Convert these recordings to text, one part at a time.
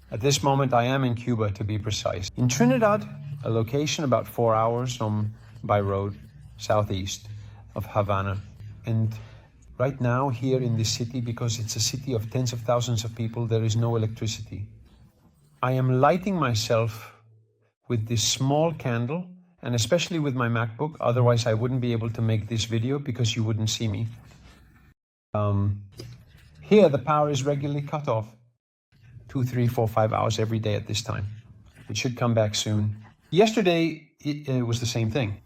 At this moment, I am in Cuba, to be precise. In Trinidad, a location about 4 hours by road, southeast of Havana. And right now, here in this city, because it's a city of tens of thousands of people, there is no electricity. I am lighting myself with this small candle, and especially with my MacBook, otherwise I wouldn't be able to make this video because you wouldn't see me. Here, the power is regularly cut off. 2, 3, 4, 5 hours every day at this time. It should come back soon. Yesterday, it was the same thing,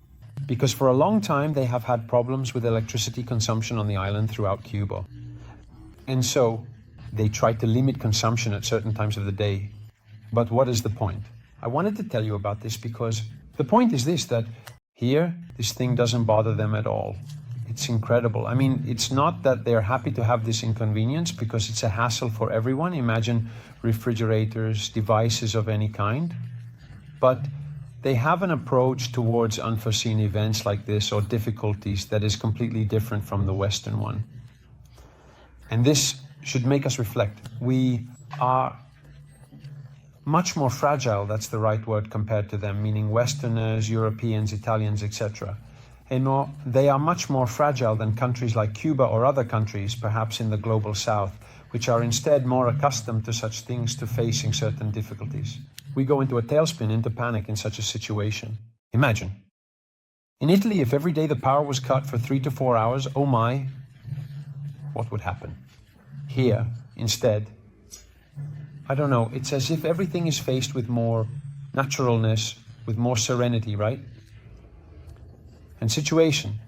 because for a long time they have had problems with electricity consumption on the island throughout Cuba. And so they tried to limit consumption at certain times of the day. But what is the point? I wanted to tell you about this because the point is this, that here, this thing doesn't bother them at all. It's incredible. I mean, it's not that they're happy to have this inconvenience because it's a hassle for everyone. Imagine refrigerators, devices of any kind. But they have an approach towards unforeseen events like this or difficulties that is completely different from the Western one. And this should make us reflect. We are much more fragile, that's the right word, compared to them, meaning Westerners, Europeans, Italians, etc. And they are much more fragile than countries like Cuba or other countries, perhaps in the global south, which are instead more accustomed to such things, to facing certain difficulties. We go into a tailspin, into panic in such a situation. Imagine. In Italy, if every day the power was cut for 3 to 4 hours, oh my, what would happen? Here, instead, I don't know, it's as if everything is faced with more naturalness, with more serenity, right? And situation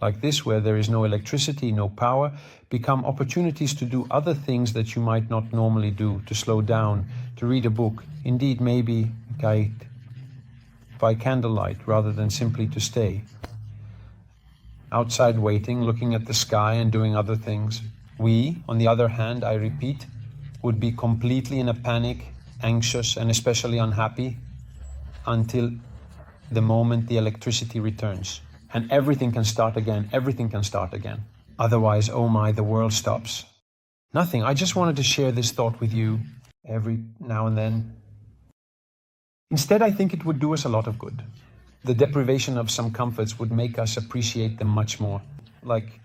like this, where there is no electricity, no power, become opportunities to do other things that you might not normally do, to slow down, to read a book, indeed maybe guide by candlelight rather than simply to stay outside waiting, looking at the sky and doing other things. We, on the other hand, I repeat, would be completely in a panic, anxious and especially unhappy until the moment the electricity returns. And everything can start again, everything can start again. Otherwise, oh my, the world stops. Nothing, I just wanted to share this thought with you every now and then. Instead, I think it would do us a lot of good. The deprivation of some comforts would make us appreciate them much more. Like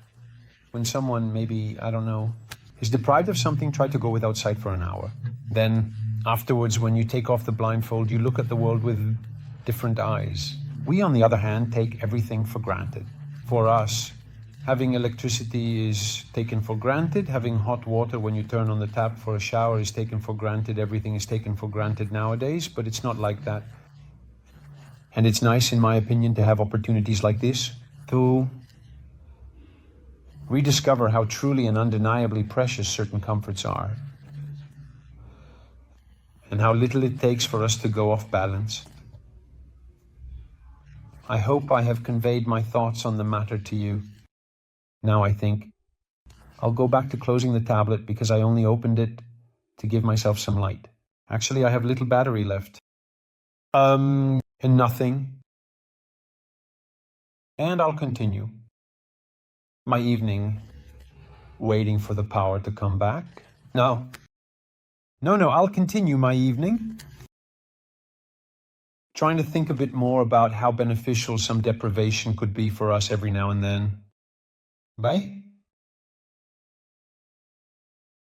when someone maybe, I don't know, is deprived of something, try to go without sight for an hour. Then afterwards, when you take off the blindfold, you look at the world with different eyes. We, on the other hand, take everything for granted. For us, having electricity is taken for granted. Having hot water when you turn on the tap for a shower is taken for granted. Everything is taken for granted nowadays, but it's not like that. And it's nice, in my opinion, to have opportunities like this to rediscover how truly and undeniably precious certain comforts are, and how little it takes for us to go off balance. I hope I have conveyed my thoughts on the matter to you. Now I think I'll go back to closing the tablet because I only opened it to give myself some light. Actually, I have little battery left. And nothing. And I'll continue my evening waiting for the power to come back. No, I'll continue my evening trying to think a bit more about how beneficial some deprivation could be for us every now and then. Bye.